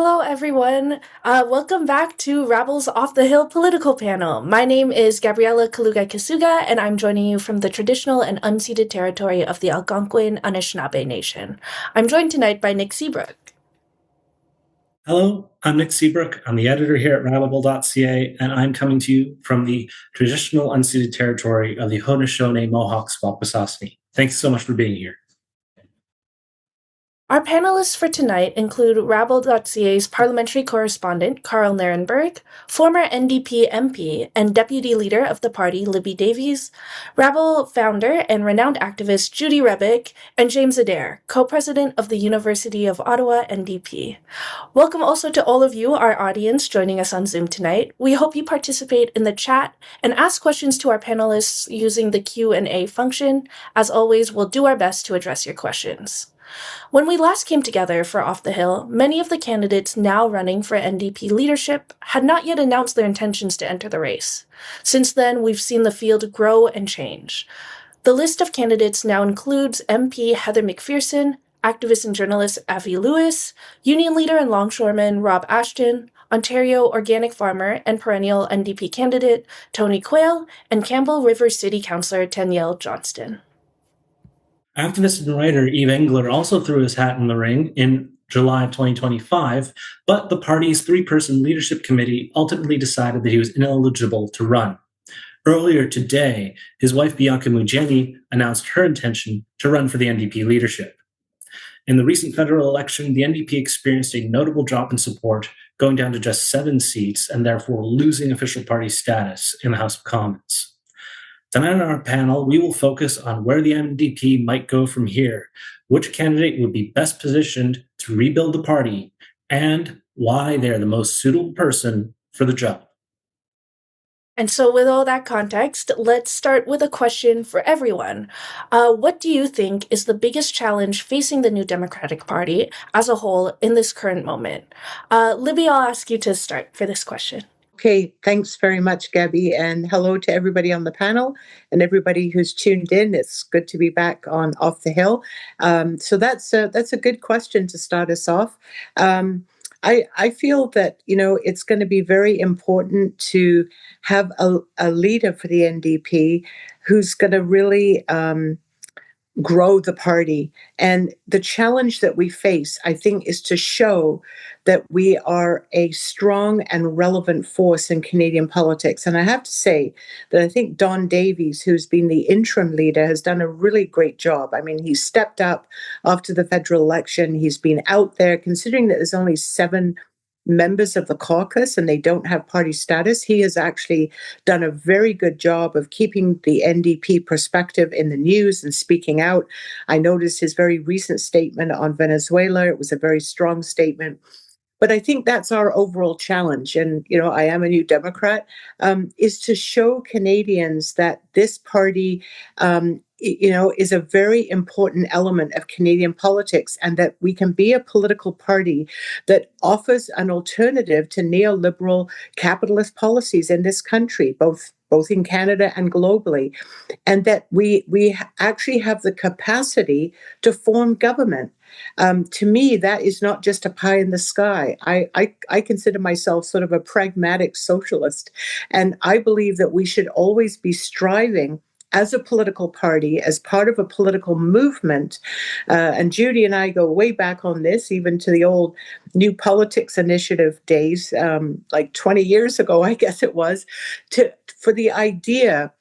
Hello, everyone. Welcome back to Rabble's Off the Hill political panel. My name is Gabriela Calugay-Casuga, and I'm joining you from the traditional and unceded territory of the Algonquin Anishinaabe Nation. I'm joined tonight by Nick Seebruch. Hello, I'm Nick Seebruch. I'm the editor here at rabble.ca, and I'm coming to you from the traditional unceded territory of the Haudenosaunee Mohawks Wapasasni. Thanks so much for being here. Our panelists for tonight include rabble.ca's parliamentary correspondent, Karl Nerenberg, former NDP MP and deputy leader of the party, Libby Davies, Rabble founder and renowned activist Judy Rebick, and James Adair, co-president of the University of Ottawa NDP. Welcome also to all of you, our audience, joining us on Zoom tonight. We hope you participate in the chat and ask questions to our panelists using the Q&A function. As always, we'll do our best to address your questions. When we last came together for Off the Hill, many of the candidates now running for NDP leadership had not yet announced their intentions to enter the race. Since then, we've seen the field grow and change. The list of candidates now includes MP Heather McPherson, activist and journalist Avi Lewis, union leader and longshoreman Rob Ashton, Ontario organic farmer and perennial NDP candidate Tony Quayle, and Campbell River City Councillor Danielle Johnston. Activist and writer Eve Engler also threw his hat in the ring in July of 2025, but the party's three-person leadership committee ultimately decided that he was ineligible to run. Earlier today, his wife Bianca Mugeni announced her intention to run for the NDP leadership. In the recent federal election, the NDP experienced a notable drop in support, going down to just 7 seats and therefore losing official party status in the House of Commons. Tonight on our panel, we will focus on where the NDP might go from here, which candidate would be best positioned to rebuild the party, and why they're the most suitable person for the job. And so with all that context, let's start with a question for everyone. What do you think is the biggest challenge facing the New Democratic Party as a whole in this current moment? Libby, I'll ask you to start for this question. Okay, thanks very much, Gabby, and hello to everybody on the panel and everybody who's tuned in. It's good to be back on Off the Hill. So that's a good question to start us off. I feel that it's going to be very important to have a leader for the NDP who's going to really grow the party. And the challenge that we face, I think, is to show that we are a strong and relevant force in Canadian politics. And I have to say that I think Don Davies, who's been the interim leader, has done a really great job. I mean, he's stepped up after the federal election. He's been out there, considering that there's only 7 members of the caucus and they don't have party status. He has actually done a very good job of keeping the NDP perspective in the news and speaking out. I noticed his very recent statement on Venezuela. It was a very strong statement. But I think that's our overall challenge. And, I am a New Democrat, is to show Canadians that this party, is a very important element of Canadian politics, and that we can be a political party that offers an alternative to neoliberal capitalist policies in this country, both in Canada and globally, and that we actually have the capacity to form government. To me, that is not just a pie in the sky. I consider myself sort of a pragmatic socialist, and I believe that we should always be striving as a political party, as part of a political movement, and Judy and I go way back on this, even to the old New Politics Initiative days, like 20 years ago, I guess it was, for the idea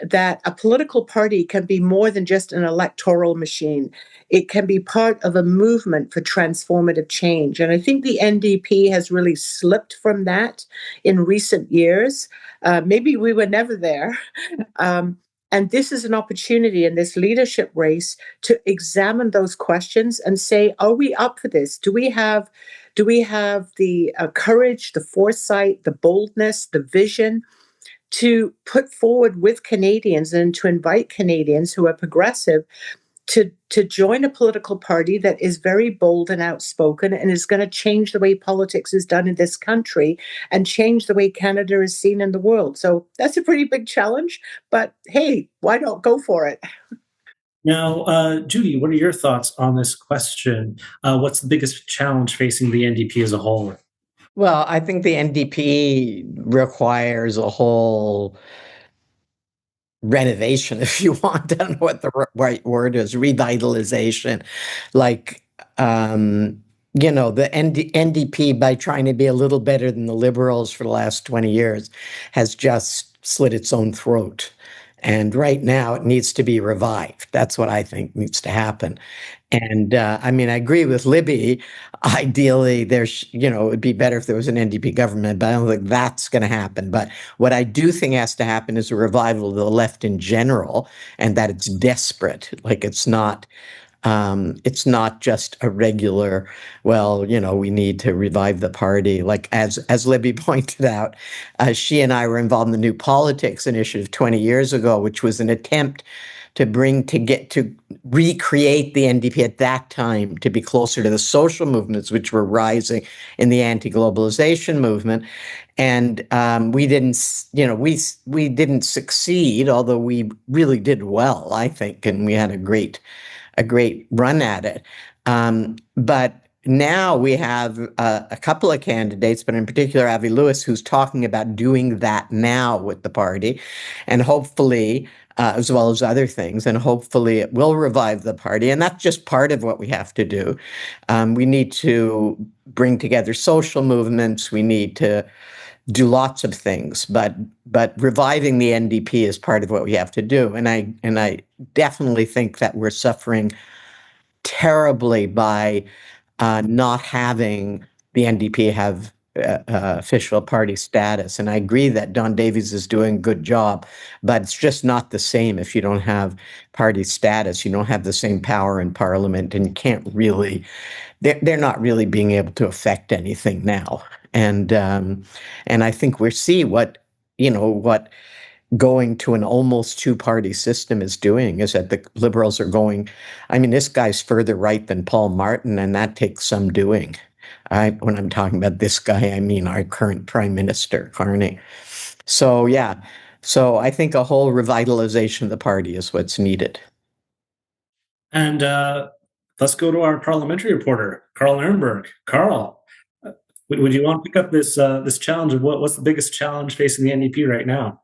that a political party can be more than just an electoral machine. It can be part of a movement for transformative change. And I think the NDP has really slipped from that in recent years. Maybe we were never there. And this is an opportunity in this leadership race to examine those questions and say, are we up for this? Do we have the courage, the foresight, the boldness, the vision to put forward with Canadians and to invite Canadians who are progressive to join a political party that is very bold and outspoken and is going to change the way politics is done in this country and change the way Canada is seen in the world. So that's a pretty big challenge, but hey, why not go for it? Now, Judy, what are your thoughts on this question? What's the biggest challenge facing the NDP as a whole? Well, I think the NDP requires a whole renovation, if you want. I don't know what the right word is, revitalization. Like, the NDP, by trying to be a little better than the Liberals for the last 20 years, has just slit its own throat. And right now it needs to be revived. That's what I think needs to happen. And I agree with Libby. Ideally, it would be better if there was an NDP government, but I don't think that's going to happen. But what I do think has to happen is a revival of the left in general, and that it's desperate. Like it's not just a regular, we need to revive the party. Like as Libby pointed out, she and I were involved in the New Politics Initiative 20 years ago, which was an attempt to recreate the NDP at that time to be closer to the social movements which were rising in the anti-globalization movement. And we didn't, we didn't succeed, although we really did well, I think, and we had a great run at it. But now we have a couple of candidates, but in particular Avi Lewis, who's talking about doing that now with the party, and hopefully, as well as other things, and hopefully it will revive the party. And that's just part of what we have to do. We need to bring together social movements. We need to do lots of things, but reviving the NDP is part of what we have to do. And I definitely think that we're suffering terribly by not having the NDP have official party status. And I agree that Don Davies is doing a good job, but it's just not the same if you don't have party status. You don't have the same power in Parliament, and you can't really. They're not really being able to affect anything now. And I think we see what going to an almost two-party system is doing, is that the Liberals are going. This guy's further right than Paul Martin, and that takes some doing. When I'm talking about this guy, I mean our current Prime Minister, Carney. So yeah, I think a whole revitalization of the party is what's needed. And let's go to our parliamentary reporter, Karl Nerenberg. Karl, would you want to pick up this challenge of what's the biggest challenge facing the NDP right now?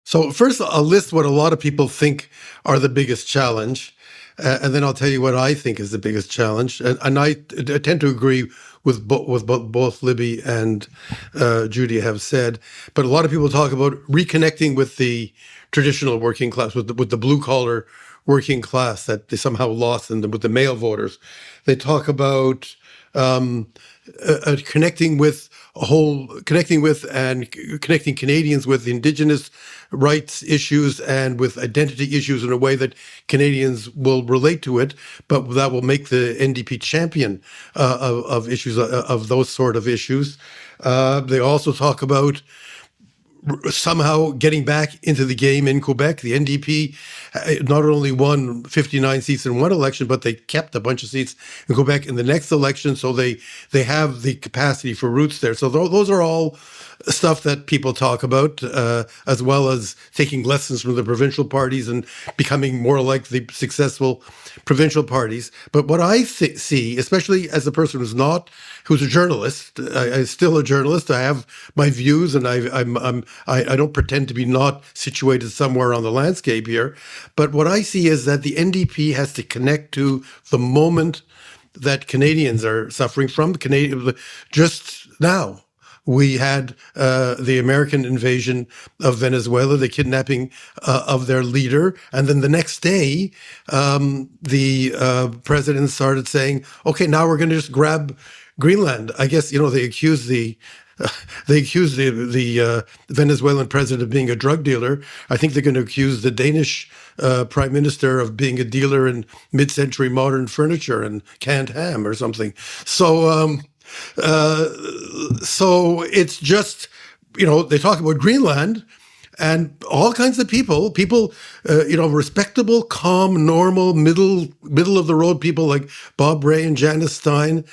So first, I'll list what a lot of people think are the biggest challenge, and then I'll tell you what I think is the biggest challenge. And I tend to agree with both Libby and Judy have said. But a lot of people talk about reconnecting with the traditional working class, with the blue collar working class that they somehow lost with the male voters. They talk about connecting Canadians with Indigenous rights issues and with identity issues in a way that Canadians will relate to it, but that will make the NDP champion of issues of those sort of issues. They also talk about somehow getting back into the game in Quebec. The NDP not only won 59 seats in one election, but they kept a bunch of seats in Quebec in the next election. So they have the capacity for roots there. So those are all stuff that people talk about, as well as taking lessons from the provincial parties and becoming more like the successful provincial parties. But what I see, especially as a person who's a journalist, I'm still a journalist. I have my views, and I don't pretend to be not situated somewhere on the landscape here. But what I see is that the NDP has to connect to the moment that Canadians are suffering from. Just now, we had the American invasion of Venezuela, the kidnapping of their leader. And then the next day, the president started saying, okay, now we're going to just grab Greenland. I guess, they accused the Venezuelan president of being a drug dealer. I think they're going to accuse the Danish prime minister of being a dealer in mid-century modern furniture and canned ham or something. So it's just, they talk about Greenland and all kinds of people, respectable, calm, normal, middle of the road people like Bob Rae and Janice Stein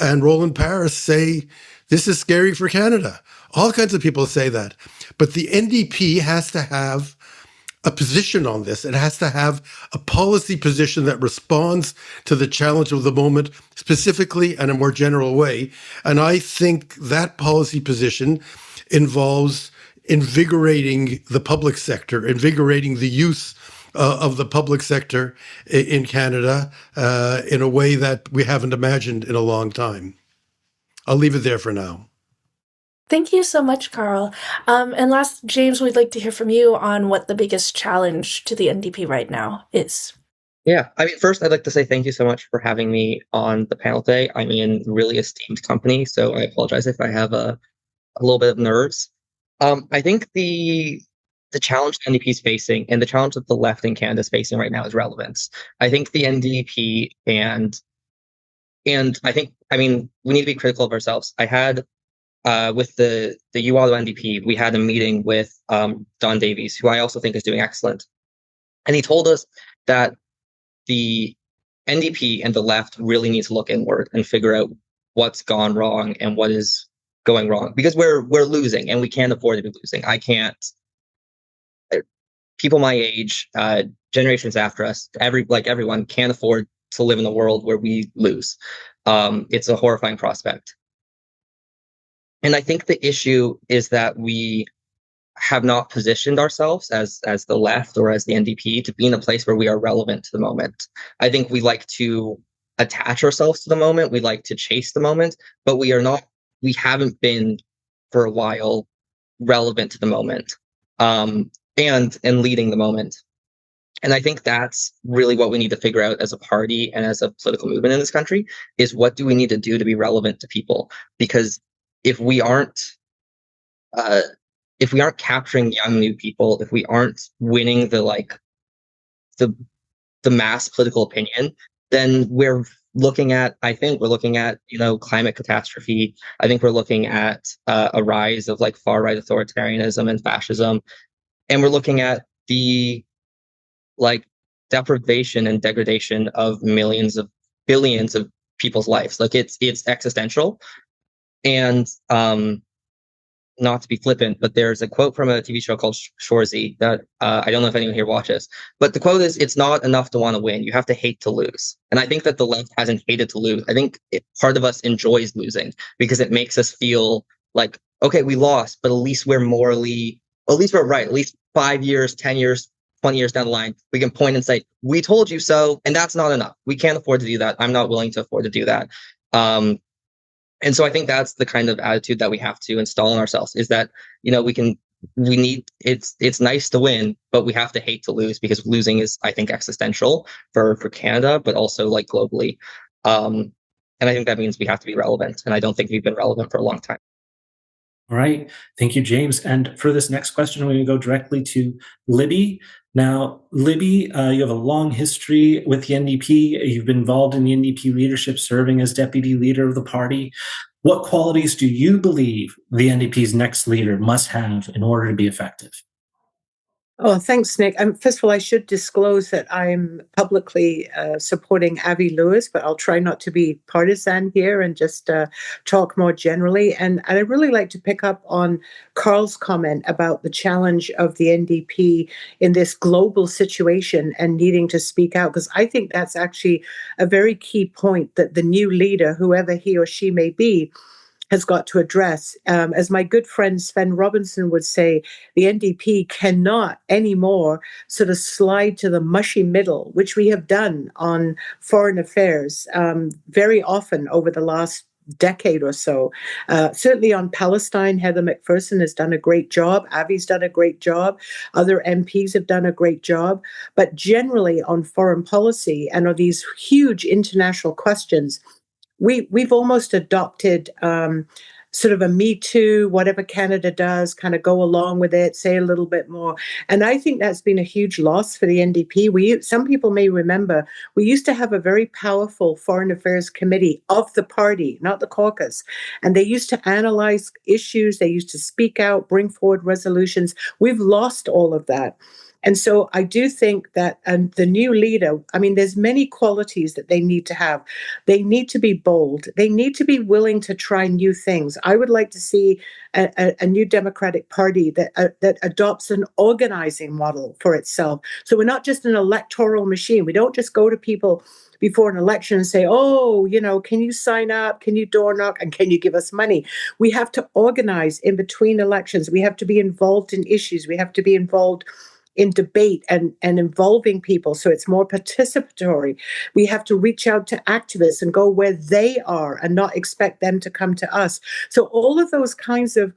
and Roland Paris say, this is scary for Canada. All kinds of people say that. But the NDP has to have a position on this. It has to have a policy position that responds to the challenge of the moment specifically and in a more general way. And I think that policy position involves invigorating the public sector, invigorating the use of the public sector in Canada in a way that we haven't imagined in a long time. I'll leave it there for now. Thank you so much, Karl. And last, James, we'd like to hear from you on what the biggest challenge to the NDP right now is. Yeah, I mean, first, I'd like to say thank you so much for having me on the panel today. I'm in really esteemed company, so I apologize if I have a little bit of nerves. I think the challenge the NDP is facing and the challenge that the left in Canada is facing right now is relevance. I think the NDP and I think, I mean, we need to be critical of ourselves. I had with the Ottawa NDP, we had a meeting with Don Davies, who I also think is doing excellent, and he told us that the NDP and the left really need to look inward and figure out what's gone wrong and what is going wrong, because we're losing and we can't afford to be losing. I can't. People my age, generations after us, everyone can't afford to live in a world where we lose. It's a horrifying prospect. And I think the issue is that we have not positioned ourselves as the left or as the NDP to be in a place where we are relevant to the moment. I think we like to attach ourselves to the moment. We like to chase the moment, but we haven't been for a while relevant to the moment, and leading the moment. And I think that's really what we need to figure out as a party and as a political movement in this country is what do we need to do to be relevant to people? Because if we aren't capturing young new people, if we aren't winning the mass political opinion, then we're looking at climate catastrophe. I think we're looking at a rise of far right authoritarianism and fascism, and we're looking at the deprivation and degradation of billions of people's lives. It's existential. And not to be flippant, but there's a quote from a TV show called Shorzy that I don't know if anyone here watches, but the quote is, "It's not enough to want to win. You have to hate to lose." And I think that the left hasn't hated to lose. I think part of us enjoys losing because it makes us feel like, okay, we lost, but at least we're right. At least 5 years, 10 years, 20 years down the line, we can point and say, we told you so. And that's not enough. We can't afford to do that. I'm not willing to afford to do that. And so I think that's the kind of attitude that we have to install in ourselves is that, it's nice to win, but we have to hate to lose because losing is, I think, existential for Canada, but also globally. And I think that means we have to be relevant. And I don't think we've been relevant for a long time. All right. Thank you, James. And for this next question, we're going to go directly to Libby. Now, Libby, you have a long history with the NDP. You've been involved in the NDP leadership, serving as deputy leader of the party. What qualities do you believe the NDP's next leader must have in order to be effective? Oh, thanks, Nick. First of all, I should disclose that I'm publicly supporting Avi Lewis, but I'll try not to be partisan here and just talk more generally. And I'd really like to pick up on Karl's comment about the challenge of the NDP in this global situation and needing to speak out, because I think that's actually a very key point that the new leader, whoever he or she may be, has got to address. As my good friend Sven Robinson would say, the NDP cannot anymore sort of slide to the mushy middle, which we have done on foreign affairs very often over the last decade or so. Certainly on Palestine, Heather McPherson has done a great job. Avi's done a great job. Other MPs have done a great job. But generally on foreign policy and on these huge international questions, we've almost adopted sort of a Me Too, whatever Canada does, kind of go along with it, say a little bit more. And I think that's been a huge loss for the NDP. Some people may remember, we used to have a very powerful foreign affairs committee of the party, not the caucus. And they used to analyze issues. They used to speak out, bring forward resolutions. We've lost all of that. And so I do think that the new leader, I mean, there's many qualities that they need to have. They need to be bold. They need to be willing to try new things. I would like to see a new Democratic Party that adopts an organizing model for itself. So we're not just an electoral machine. We don't just go to people before an election and say, oh, can you sign up? Can you door knock? And can you give us money? We have to organize in between elections. We have to be involved in issues. We have to be involved in debate and involving people so it's more participatory. We have to reach out to activists and go where they are and not expect them to come to us. So all of those kinds of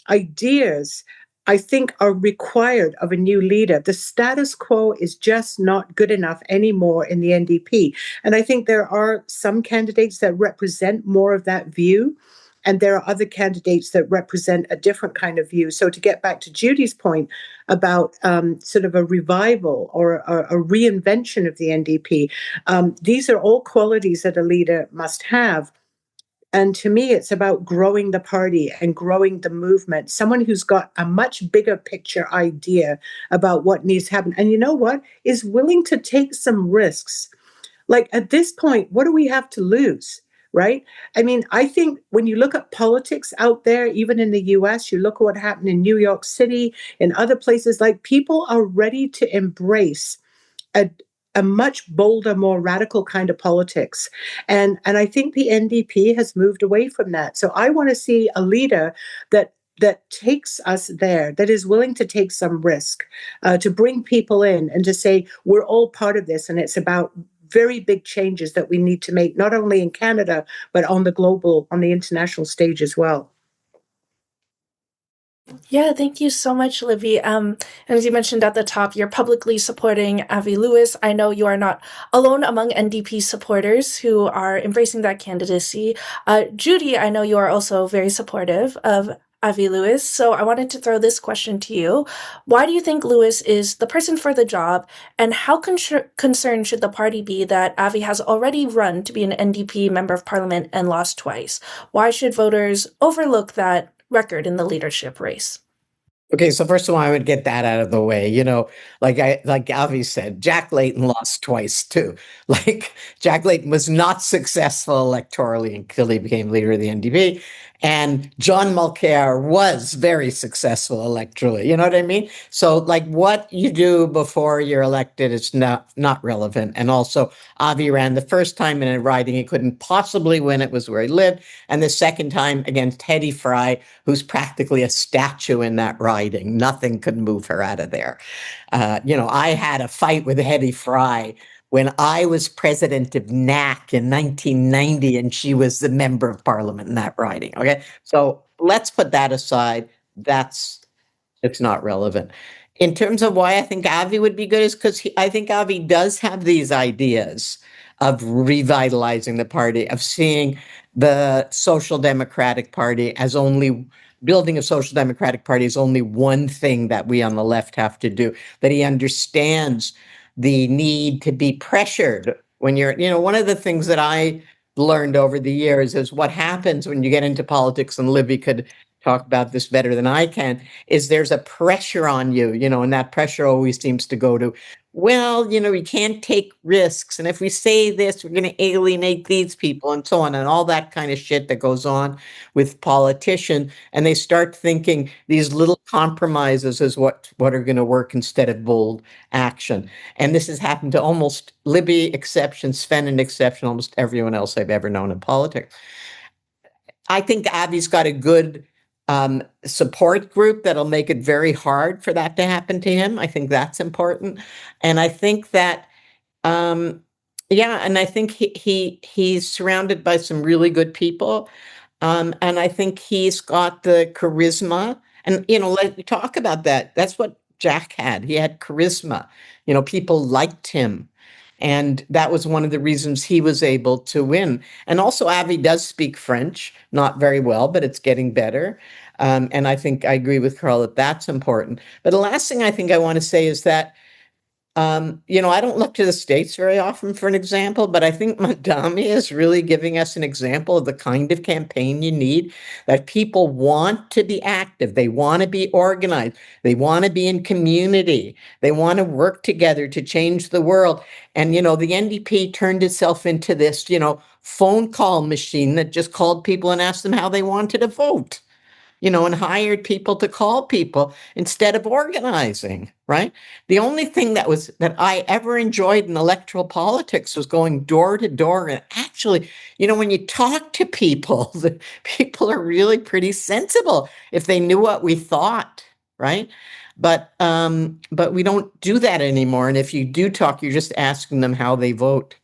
ideas, I think, are required of a new leader. The status quo is just not good enough anymore in the NDP. And I think there are some candidates that represent more of that view. And there are other candidates that represent a different kind of view. So to get back to Judy's point about sort of a revival or a reinvention of the NDP, these are all qualities that a leader must have. And to me, it's about growing the party and growing the movement. Someone who's got a much bigger picture idea about what needs to happen. And you know what? Is willing to take some risks. Like at this point, what do we have to lose? Right? I mean, I think when you look at politics out there, even in the US, you look at what happened in New York City, in other places, like people are ready to embrace a, a much bolder, more radical kind of politics. And I think the NDP has moved away from that. So I want to see a leader that takes us there, that is willing to take some risk, to bring people in and to say, we're all part of this. And it's about very big changes that we need to make, not only in Canada, but on the international stage as well. Yeah, thank you so much, Libby. As you mentioned at the top, you're publicly supporting Avi Lewis. I know you are not alone among NDP supporters who are embracing that candidacy. Judy, I know you are also very supportive of Avi Lewis. So I wanted to throw this question to you. Why do you think Lewis is the person for the job? And how concerned should the party be that Avi has already run to be an NDP member of parliament and lost twice? Why should voters overlook that record in the leadership race? Okay, so first of all, I would get that out of the way. Like Avi said, Jack Layton lost twice too. Like Jack Layton was not successful electorally until he became leader of the NDP, and John Mulcair was very successful electorally. You know what I mean? So, like, what you do before you're elected is not relevant. And also, Avi ran the first time in a riding he couldn't possibly win. It was where he lived, and the second time against Hetty Fry, who's practically a statue in that riding. Nothing could move her out of there. I had a fight with Hetty Fry when I was president of NAC in 1990, and she was the member of parliament in that riding. Okay, so let's put that aside. It's not relevant. In terms of why I think Avi would be good is because I think Avi does have these ideas of revitalizing the party, of seeing the Social Democratic Party as only building a Social Democratic Party is only one thing that we on the left have to do, that he understands the need to be pressured when one of the things that I learned over the years is what happens when you get into politics, and Libby could talk about this better than I can, is there's a pressure on you, and that pressure always seems to go to, well, we can't take risks. And if we say this, we're going to alienate these people and so on, and all that kind of shit that goes on with politicians. And they start thinking these little compromises is what are going to work instead of bold action. And this has happened to almost Libby exception, Sven an exception, almost everyone else I've ever known in politics. I think Avi's got a good support group that'll make it very hard for that to happen to him. I think that's important. And I think that, and I think he's surrounded by some really good people. And I think he's got the charisma. And, let me talk about that. That's what Jack had. He had charisma. People liked him. And that was one of the reasons he was able to win. And also, Avi does speak French, not very well, but it's getting better. And I think I agree with Karl that that's important. But the last thing I think I want to say is that I don't look to the States very often for an example, but I think Madami is really giving us an example of the kind of campaign you need, that people want to be active. They want to be organized. They want to be in community. They want to work together to change the world. And, the NDP turned itself into this, phone call machine that just called people and asked them how they wanted to vote. And hired people to call people instead of organizing, right? The only thing that I ever enjoyed in electoral politics was going door to door. And actually, when you talk to people, the people are really pretty sensible if they knew what we thought, right? But we don't do that anymore. And if you do talk, you're just asking them how they vote.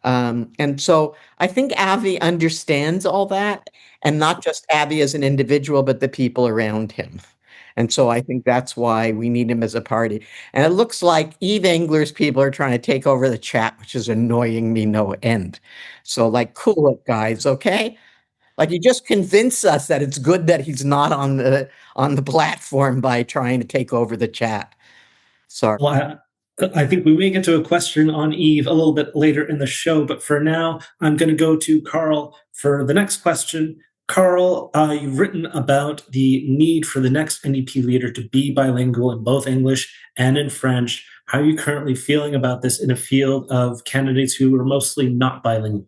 And so I think Avi understands all that, and not just Avi as an individual, but the people around him. And so I think that's why we need him as a party. And it looks like Eve Engler's people are trying to take over the chat, which is annoying me no end. So cool it, guys, okay? You just convince us that it's good that he's not on the platform by trying to take over the chat. Sorry. Well, I think we may get to a question on Eve a little bit later in the show, but for now, I'm going to go to Karl for the next question. Karl, you've written about the need for the next NDP leader to be bilingual in both English and in French. How are you currently feeling about this in a field of candidates who are mostly not bilingual?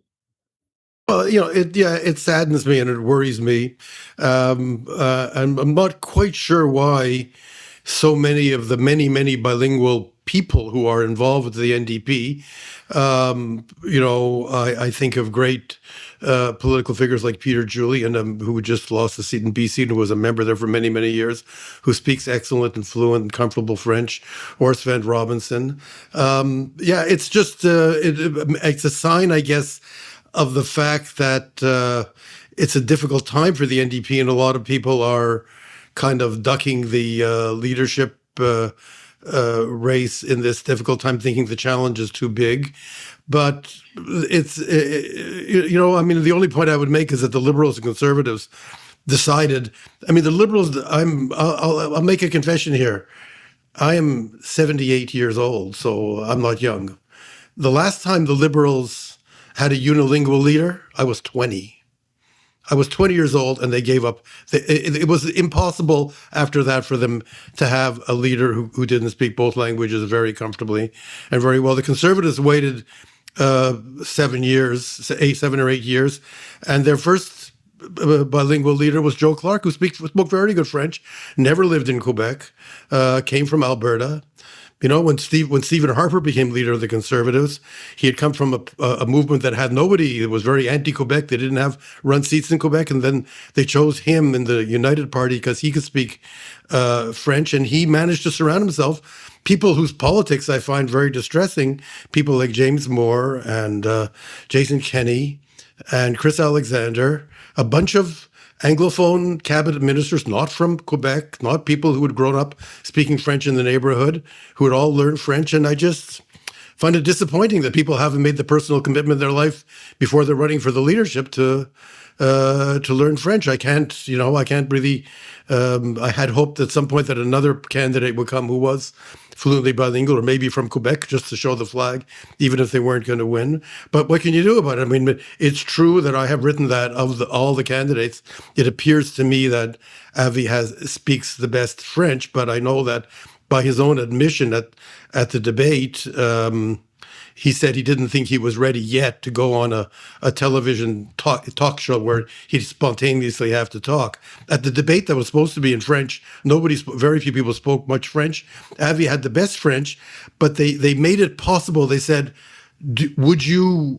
Well, it saddens me and it worries me. I'm not quite sure why so many of the many bilingual people who are involved with the NDP. I think of great political figures like Peter Julian, who just lost a seat in BC and was a member there for many years, who speaks excellent and fluent and comfortable French, or Sven Robinson. It's just it's a sign, I guess, of the fact that it's a difficult time for the NDP, and a lot of people are kind of ducking the leadership race in this difficult time, thinking the challenge is too big. But it's, the only point I would make is that the Liberals and Conservatives decided, the Liberals, I'll make a confession here. I am 78 years old, so I'm not young. The last time the Liberals had a unilingual leader, I was 20. I was 20 years old, and they gave up. It was impossible after that for them to have a leader who didn't speak both languages very comfortably and very well. The Conservatives waited 7 or 8 years, and their first bilingual leader was Joe Clark, who spoke very good French, never lived in Quebec, came from Alberta. When Stephen Harper became leader of the Conservatives, he had come from a movement that had nobody. It was very anti-Quebec. They didn't have run seats in Quebec, and then they chose him in the United Party because he could speak French, and he managed to surround himself people whose politics I find very distressing. People like James Moore and Jason Kenney and Chris Alexander, a bunch of Anglophone cabinet ministers, not from Quebec, not people who had grown up speaking French in the neighborhood, who had all learned French. And I just find it disappointing that people haven't made the personal commitment in their life before they're running for the leadership to learn French. I can't really. I had hoped at some point that another candidate would come who was fluently bilingual, or maybe from Quebec, just to show the flag, even if they weren't going to win. But what can you do about it? It's true that I have written that of all the candidates, it appears to me that Avi speaks the best French, but I know that by his own admission at the debate, he said he didn't think he was ready yet to go on a television talk show where he'd spontaneously have to talk. At the debate that was supposed to be in French, very few people spoke much French. Avi had the best French, but they made it possible. They said, would you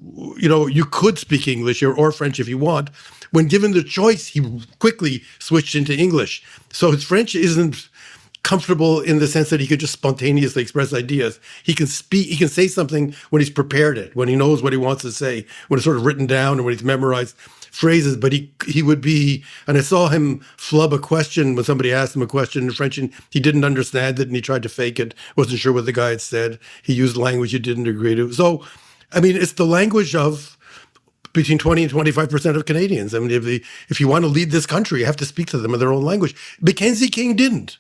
could speak English or French if you want. When given the choice, he quickly switched into English. So his French isn't comfortable in the sense that he could just spontaneously express ideas. He can say something when he's prepared it, when he knows what he wants to say, when it's sort of written down and when he's memorized phrases. But he would be, and I saw him flub a question when somebody asked him a question in French and he didn't understand it and he tried to fake it, wasn't sure what the guy had said. He used language he didn't agree to. So, it's the language of between 20 and 25% of Canadians. If you want to lead this country, you have to speak to them in their own language. Mackenzie King didn't.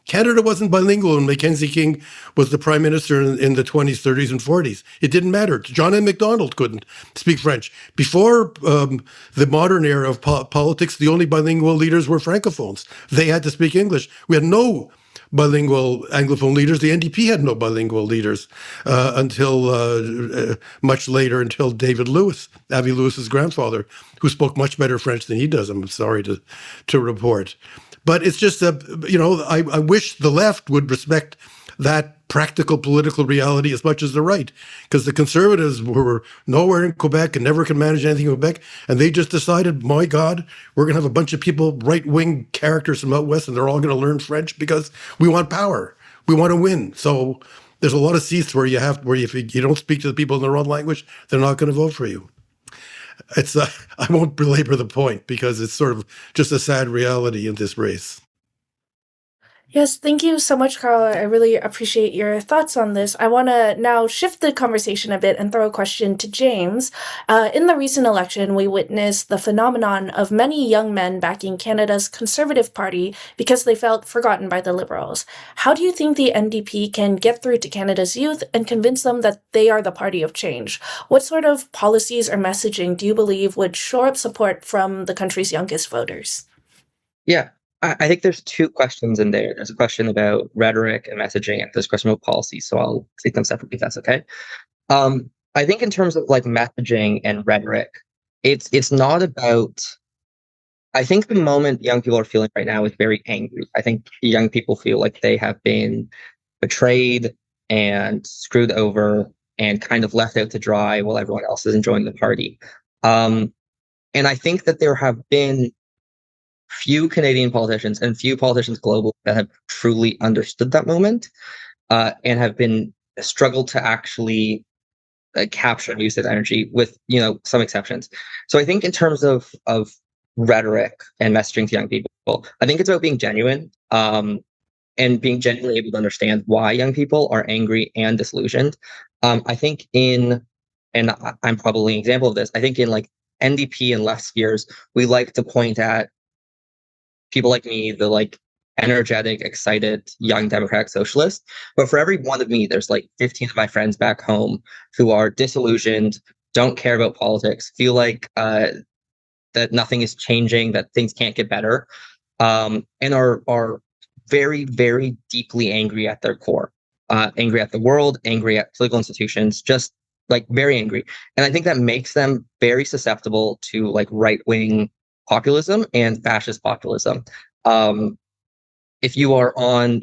Canada wasn't bilingual when Mackenzie King was the prime minister in the 20s, 30s, and 40s. It didn't matter. John M. Macdonald couldn't speak French. Before the modern era of politics, the only bilingual leaders were francophones. They had to speak English. We had no bilingual Anglophone leaders. The NDP had no bilingual leaders until much later, until David Lewis, Avi Lewis's grandfather, who spoke much better French than he does, I'm sorry to report. But it's just I wish the left would respect that practical political reality as much as the right, because the Conservatives were nowhere in Quebec and never could manage anything in Quebec, and they just decided, my God, we're going to have a bunch of people, right-wing characters from out west, and they're all going to learn French because we want power, we want to win. So there's a lot of seats where if you don't speak to the people in their own language, they're not going to vote for you. It's I won't belabor the point because it's sort of just a sad reality in this race. Yes, thank you so much, Karl. I really appreciate your thoughts on this. I want to now shift the conversation a bit and throw a question to James. In the recent election, we witnessed the phenomenon of many young men backing Canada's Conservative Party because they felt forgotten by the Liberals. How do you think the NDP can get through to Canada's youth and convince them that they are the party of change? What sort of policies or messaging do you believe would shore up support from the country's youngest voters? Yeah, I think there's two questions in there. There's a question about rhetoric and messaging, and there's a question about policy. So I'll take them separately if that's okay. I think in terms of like messaging and rhetoric, it's not about. I think the moment young people are feeling right now is very angry. I think young people feel like they have been betrayed and screwed over and kind of left out to dry while everyone else is enjoying the party. And I think that there have been few Canadian politicians and few politicians globally that have truly understood that moment and have been struggled to actually capture and use that energy, with some exceptions. So I think in terms of rhetoric and messaging to young people, I think it's about being genuine and being genuinely able to understand why young people are angry and disillusioned. I think and I'm probably an example of this, I think in like NDP and left spheres, we like to point at people like me, the like energetic, excited, young democratic socialist. But for every one of me, there's like 15 of my friends back home who are disillusioned, don't care about politics, feel like that nothing is changing, that things can't get better, and are very, very deeply angry at their core, angry at the world, angry at political institutions, just like very angry. And I think that makes them very susceptible to like right-wing populism and fascist populism. If you are on,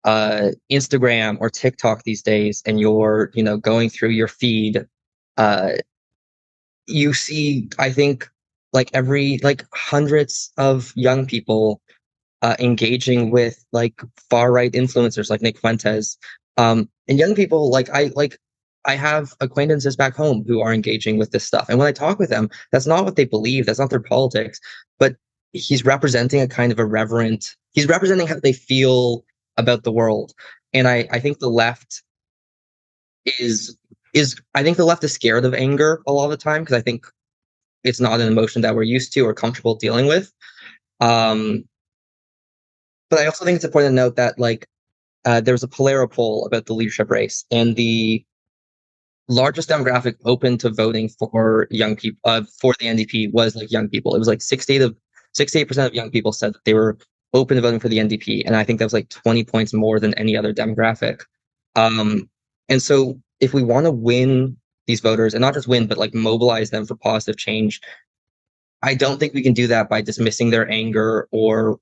Instagram or TikTok these days, and you're, going through your feed, you see, I think, like hundreds of young people engaging with like far right influencers like Nick Fuentes, and young people I have acquaintances back home who are engaging with this stuff. And when I talk with them, that's not what they believe. That's not their politics. But he's representing he's representing how they feel about the world. And I think the left I think the left is scared of anger a lot of the time, because I think it's not an emotion that we're used to or comfortable dealing with. But I also think it's important to note that there was a Polaro poll about the leadership race, and the largest demographic open to voting for young people for the NDP was like young people. It was like 68% of young people said that they were open to voting for the NDP, and I think that was like 20 points more than any other demographic. And so if we want to win these voters, and not just win, but like mobilize them for positive change, I don't think we can do that by dismissing their anger or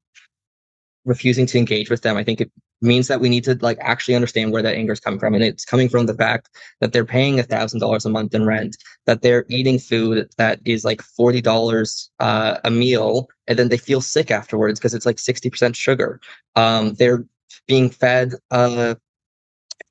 refusing to engage with them. I think it means that we need to like actually understand where that anger is coming from. And it's coming from the fact that they're paying $1,000 a month in rent, that they're eating food that is like $40 a meal, and then they feel sick afterwards because it's like 60% sugar. They're being fed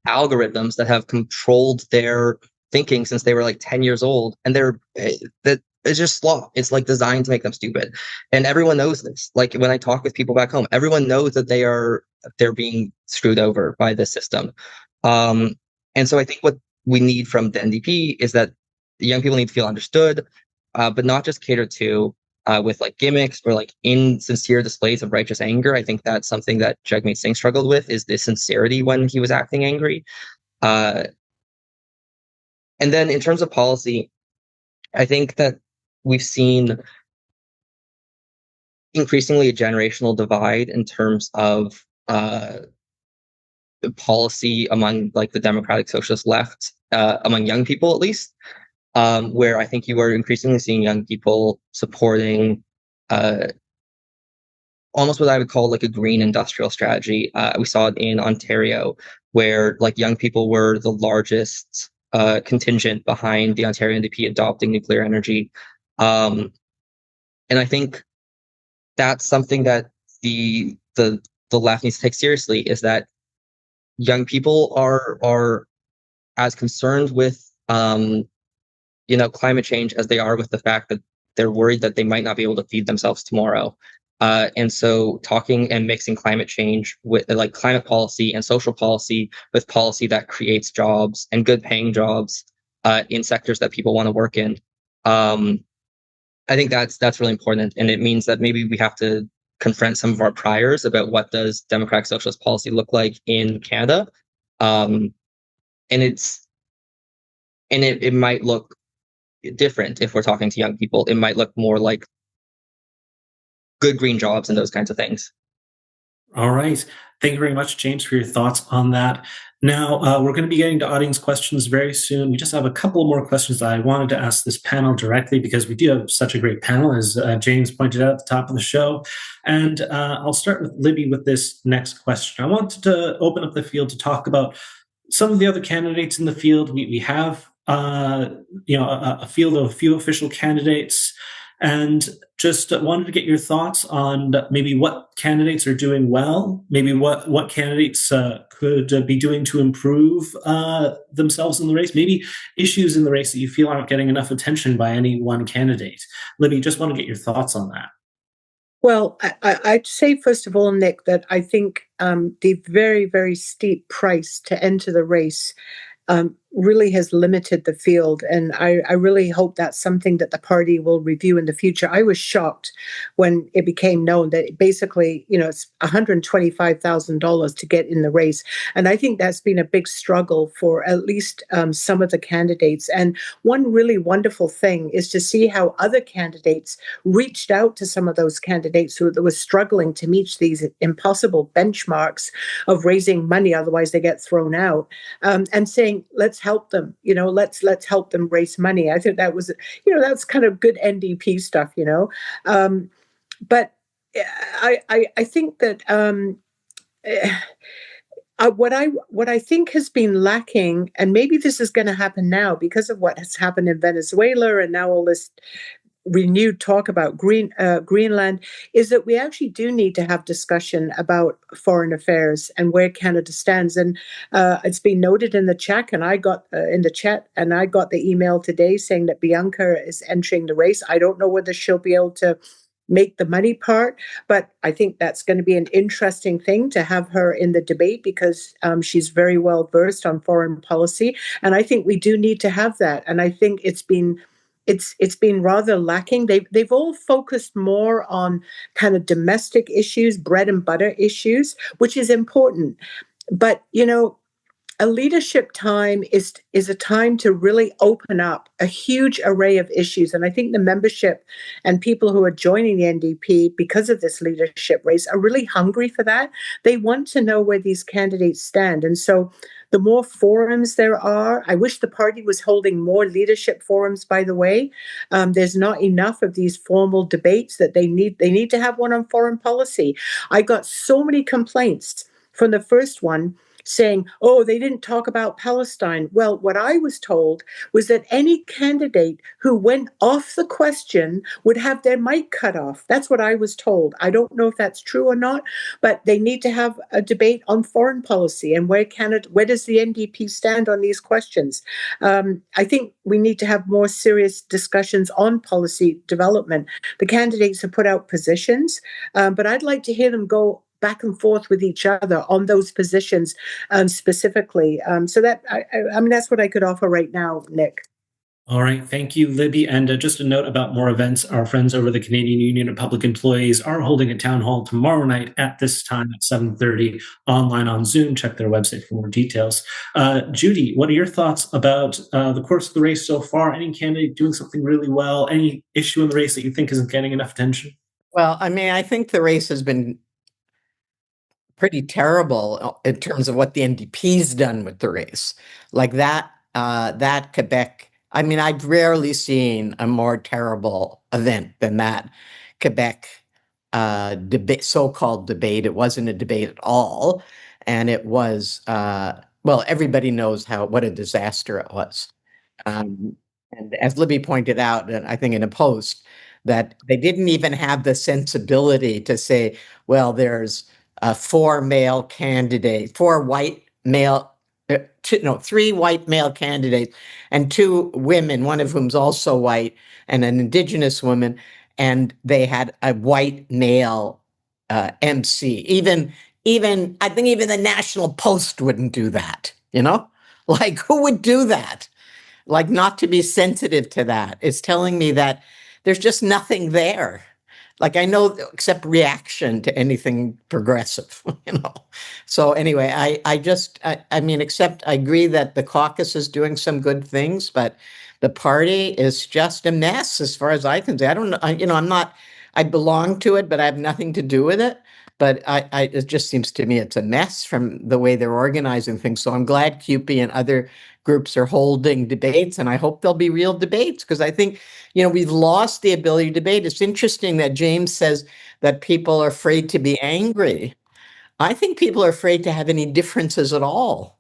algorithms that have controlled their thinking since they were like 10 years old, and it's just slop. It's like designed to make them stupid. And everyone knows this. Like when I talk with people back home, everyone knows that they're being screwed over by this system. And so I think what we need from the NDP is that the young people need to feel understood, but not just catered to. with like gimmicks or like insincere displays of righteous anger. I think that's something that Jagmeet Singh struggled with, is the sincerity when he was acting angry. And then in terms of policy, I think that we've seen increasingly a generational divide in terms of policy among like the democratic socialist left, among young people at least, where I think you are increasingly seeing young people supporting almost what I would call like a green industrial strategy. We saw it in Ontario, where like young people were the largest contingent behind the Ontario NDP adopting nuclear energy. And I think that's something that the left needs to take seriously, is that young people are as concerned with climate change as they are with the fact that they're worried that they might not be able to feed themselves tomorrow. And so talking and mixing climate change with like climate policy and social policy with policy that creates jobs and good paying jobs in sectors that people want to work in. I think that's really important. And it means that maybe we have to confront some of our priors about what does democratic socialist policy look like in Canada. And it might look different if we're talking to young people. It might look more like good green jobs and those kinds of things. All right. Thank you very much, James, for your thoughts on that. Now, we're going to be getting to audience questions very soon. We just have a couple more questions that I wanted to ask this panel directly, because we do have such a great panel, as James pointed out at the top of the show. And I'll start with Libby with this next question. I wanted to open up the field to talk about some of the other candidates in the field. We have a field of a few official candidates, and just wanted to get your thoughts on maybe what candidates are doing well, maybe what candidates could be doing to improve themselves in the race, maybe issues in the race that you feel aren't getting enough attention by any one candidate. Libby, just want to get your thoughts on that. Well, I'd say, first of all, Nick, that I think the very, very steep price to enter the race really has limited the field. And I really hope that's something that the party will review in the future. I was shocked when it became known that basically, it's $125,000 to get in the race. And I think that's been a big struggle for at least some of the candidates. And one really wonderful thing is to see how other candidates reached out to some of those candidates who were struggling to meet these impossible benchmarks of raising money, otherwise they get thrown out, and saying, let's help them, let's help them raise money. I think that was, that's kind of good NDP stuff, but I think that what I think has been lacking, and maybe this is going to happen now because of what has happened in Venezuela and now all this renewed talk about Greenland, is that we actually do need to have discussion about foreign affairs and where Canada stands. And it's been noted in the chat, and I got the email today saying that Bianca is entering the race. I don't know whether she'll be able to make the money part, but I think that's going to be an interesting thing to have her in the debate, because she's very well versed on foreign policy, and I think we do need to have that. And I think it's been rather lacking. They've all focused more on kind of domestic issues, bread and butter issues, which is important. But a leadership time is a time to really open up a huge array of issues. And I think the membership and people who are joining the NDP because of this leadership race are really hungry for that. They want to know where these candidates stand. And so the more forums there are, I wish the party was holding more leadership forums, by the way. There's not enough of these formal debates that they need. They need to have one on foreign policy. I got so many complaints from the first one saying, oh, they didn't talk about Palestine. Well, what I was told was that any candidate who went off the question would have their mic cut off. That's what I was told. I don't know if that's true or not, but they need to have a debate on foreign policy and where does the NDP stand on these questions. I think we need to have more serious discussions on policy development. The candidates have put out positions, but I'd like to hear them go back and forth with each other on those positions specifically. So that I mean, that's what I could offer right now, Nick. All right, thank you, Libby. And just a note about more events. Our friends over the Canadian Union of Public Employees are holding a town hall tomorrow night at this time at 7:30 online on Zoom. Check their website for more details. Judy, what are your thoughts about the course of the race so far? Any candidate doing something really well? Any issue in the race that you think isn't getting enough attention? Well, I mean, I think the race has been pretty terrible in terms of what the NDP's done with the race. Like that Quebec, I mean, I've rarely seen a more terrible event than that Quebec debate, so-called debate. It wasn't a debate at all. And it was, well, everybody knows what a disaster it was. Um, and as Libby pointed out, and I think in a post, that they didn't even have the sensibility to say, well, there's four white male, three white male candidates and two women, one of whom's also white and an Indigenous woman, and they had a white male MC. Even I think even the National Post wouldn't do that. Like who would do that? Like not to be sensitive to that is telling me that there's just nothing there. Like I know except reaction to anything progressive, So anyway, I mean, except I agree that the caucus is doing some good things, but the party is just a mess as far as I can say. I don't know, I'm not, I belong to it, but I have nothing to do with it. But it just seems to me it's a mess from the way they're organizing things. So I'm glad CUPE and other groups are holding debates, and I hope there'll be real debates because I think, we've lost the ability to debate. It's interesting that James says that people are afraid to be angry. I think people are afraid to have any differences at all.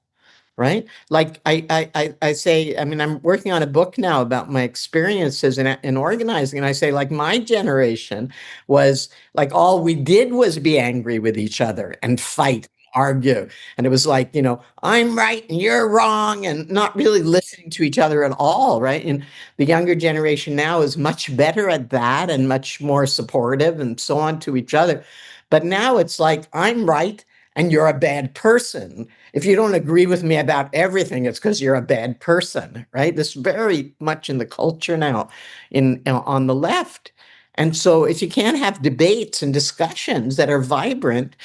Right? Like I say, I mean, I'm working on a book now about my experiences in organizing. And I say, like, my generation was like, all we did was be angry with each other and fight, argue. And it was like, I'm right and you're wrong, and not really listening to each other at all. Right. And the younger generation now is much better at that and much more supportive and so on to each other. But now it's like, I'm right and you're a bad person. If you don't agree with me about everything, it's because you're a bad person, right? This is very much in the culture now on the left. And so if you can't have debates and discussions that are vibrant,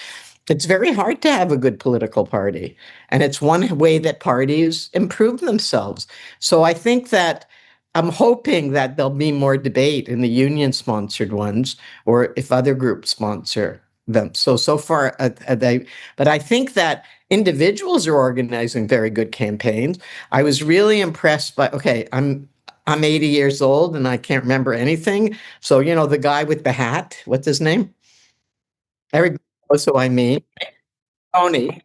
it's very hard to have a good political party. And it's one way that parties improve themselves. So I think that I'm hoping that there'll be more debate in the union sponsored ones, or if other groups sponsor them. So far, but I think that individuals are organizing very good campaigns. I was really impressed by, okay, I'm 80 years old and I can't remember anything. So, the guy with the hat, what's his name? Everybody knows who I mean. Tony.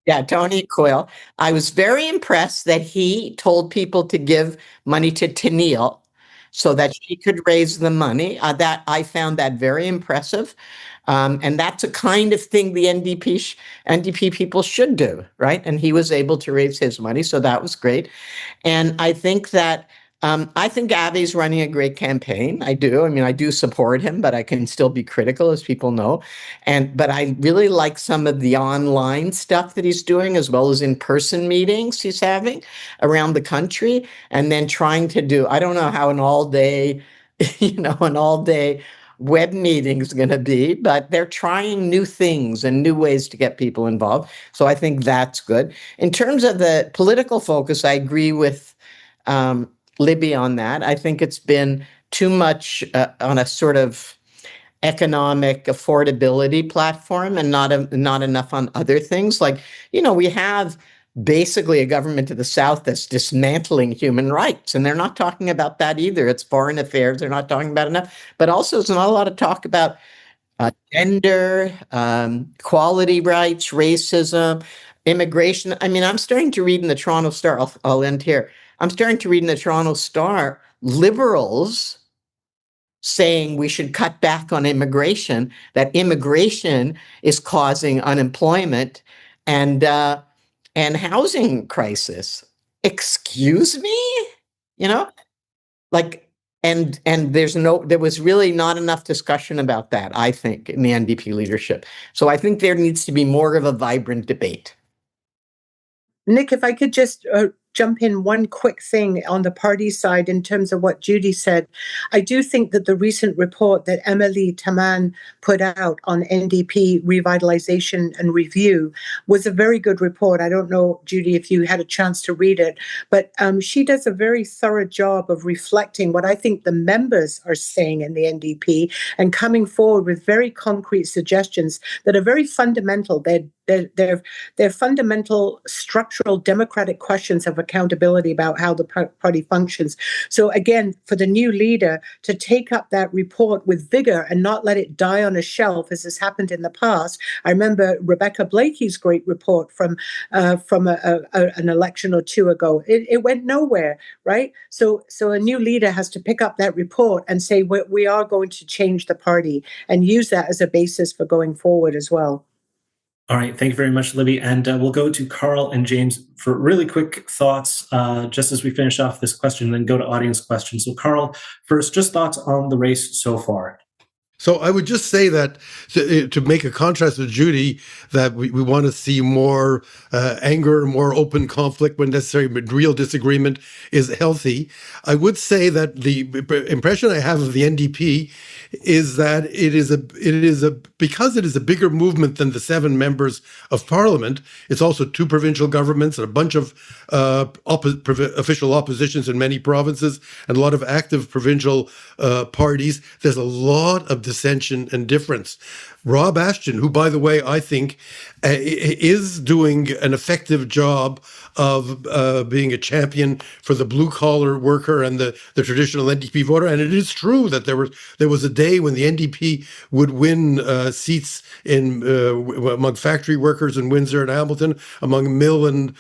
Yeah, Tony Quill. I was very impressed that he told people to give money to Tennille so that she could raise the money. That I found that very impressive. And that's a kind of thing the NDP people should do, right? And he was able to raise his money, so that was great. And I think Abby's running a great campaign. I do. I mean, I do support him, but I can still be critical, as people know. But I really like some of the online stuff that he's doing, as well as in-person meetings he's having around the country, and then trying to do, I don't know how an all-day web meeting is going to be, but they're trying new things and new ways to get people involved. So I think that's good. In terms of the political focus, I agree with Libby on that. I think it's been too much on a sort of economic affordability platform and not enough on other things. Like, we have basically a government of the South that's dismantling human rights, and they're not talking about that either. It's foreign affairs. They're not talking about enough. But also, there's not a lot of talk about gender, quality rights, racism, immigration. I mean, I'm starting to read in the Toronto Star, I'll end here. I'm starting to read in the Toronto Star, liberals saying we should cut back on immigration, that immigration is causing unemployment and housing crisis. Excuse me? You know, like, there was really not enough discussion about that, I think, in the NDP leadership. So I think there needs to be more of a vibrant debate. Nick, if I could just jump in one quick thing on the party side in terms of what Judy said. I do think that the recent report that Emily Taman put out on NDP revitalization and review was a very good report. I don't know, Judy, if you had a chance to read it, but she does a very thorough job of reflecting what I think the members are saying in the NDP and coming forward with very concrete suggestions that are very fundamental. They're fundamental structural democratic questions of accountability about how the party functions. So again, for the new leader to take up that report with vigor and not let it die on a shelf as has happened in the past. I remember Rebecca Blakey's great report from an election or two ago. It went nowhere, right? So a new leader has to pick up that report and say we are going to change the party and use that as a basis for going forward as well. All right, thank you very much, Libby. And we'll go to Karl and James for really quick thoughts just as we finish off this question, then go to audience questions. So Karl, first, just thoughts on the race so far. So I would just say that to make a contrast with Judy, that we want to see more anger, more open conflict when necessary, but real disagreement is healthy. I would say that the impression I have of the NDP is that because it is a bigger movement than the 7 members of Parliament. It's also 2 provincial governments and a bunch of official oppositions in many provinces and a lot of active provincial parties. There's a lot of dissension and difference. Rob Ashton, who, by the way, I think is doing an effective job of being a champion for the blue-collar worker and the traditional NDP voter. And it is true that there was a day when the NDP would win seats among factory workers in Windsor and Hamilton, among mill and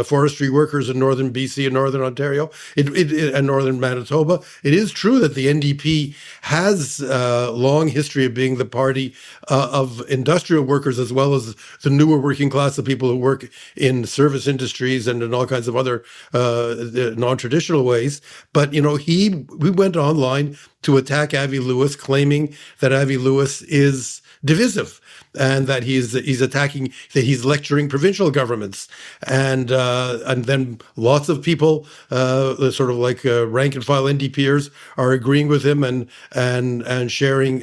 forestry workers in northern BC and northern Ontario and northern Manitoba. It is true that the NDP has a long history of being the party of industrial workers as well as the newer working class of people who work in service industries and in all kinds of other non-traditional ways. But, we went online to attack Avi Lewis, claiming that Avi Lewis is divisive and that he's attacking, that he's lecturing provincial governments. And then lots of people, sort of like rank and file NDPers, are agreeing with him and sharing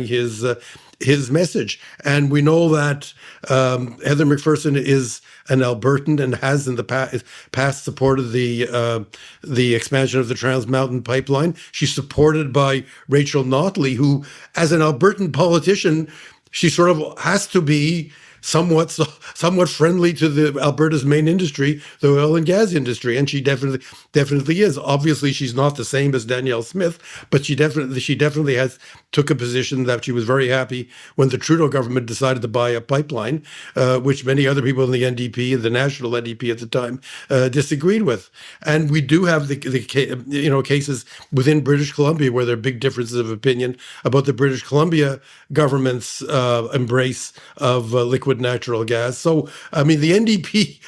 his message. And we know that Heather McPherson is an Albertan and has in the past supported the expansion of the Trans Mountain Pipeline. She's supported by Rachel Notley, who, as an Albertan politician, she sort of has to be somewhat friendly to the Alberta's main industry, the oil and gas industry, and she definitely is. Obviously, she's not the same as Danielle Smith, but she definitely took a position that she was very happy when the Trudeau government decided to buy a pipeline, which many other people in the NDP and the national NDP at the time disagreed with. And we do have the cases within British Columbia where there are big differences of opinion about the British Columbia government's embrace of liquid natural gas. So, I mean, the NDP,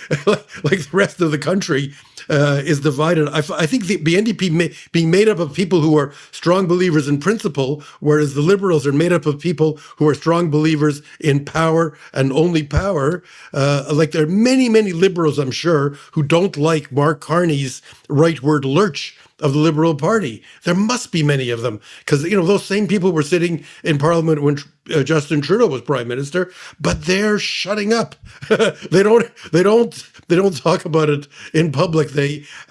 like the rest of the country, is divided. I think the NDP being made up of people who are strong believers in principle, whereas the Liberals are made up of people who are strong believers in power and only power. Like there are many, many Liberals, I'm sure, who don't like Mark Carney's rightward lurch of the Liberal Party. There must be many of them because those same people were sitting in Parliament when Justin Trudeau was Prime Minister, but they're shutting up. They don't talk about it in public.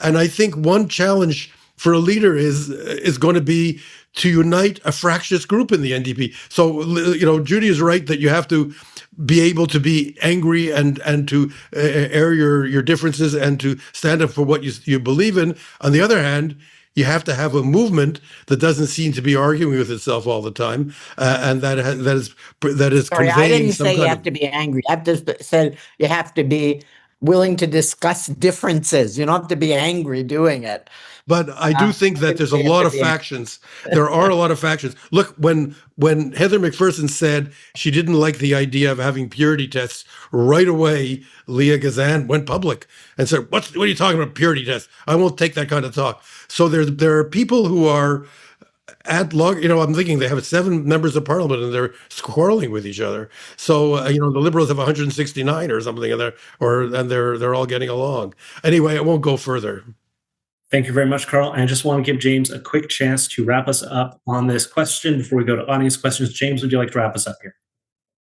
And I think one challenge for a leader is going to be to unite a fractious group in the NDP. So Judy is right that you have to be able to be angry and to air your differences and to stand up for what you believe in. On the other hand, you have to have a movement that doesn't seem to be arguing with itself all the time, and that is Sorry, conveying I didn't some say you kind have to be angry. I've just said you have to be willing to discuss differences. You don't have to be angry doing it. But I do think that there's a lot of factions. There are a lot of factions. Look, when Heather McPherson said she didn't like the idea of having purity tests, right away, Leah Gazan went public and said, what are you talking about, purity tests? I won't take that kind of talk. So there are people who are I'm thinking they have 7 members of parliament and they're quarreling with each other. So the Liberals have 169 or something, and they're all getting along. Anyway, I won't go further. Thank you very much, Karl. I just want to give James a quick chance to wrap us up on this question before we go to audience questions. James, would you like to wrap us up here?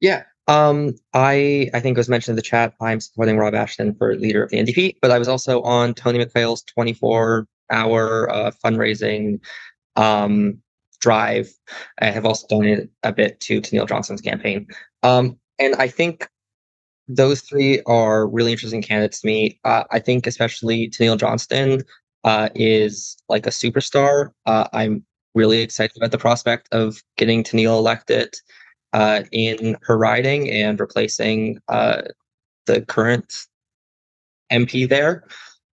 Yeah. I think it was mentioned in the chat, I'm supporting Rob Ashton for leader of the NDP, but I was also on Tony McHale's 24-hour fundraising drive. I have also donated a bit to Neil Johnson's campaign. And I think those 3 are really interesting candidates to me. I think especially Neil Johnston is like a superstar. I'm really excited about the prospect of getting Neil elected in her riding and replacing the current MP there.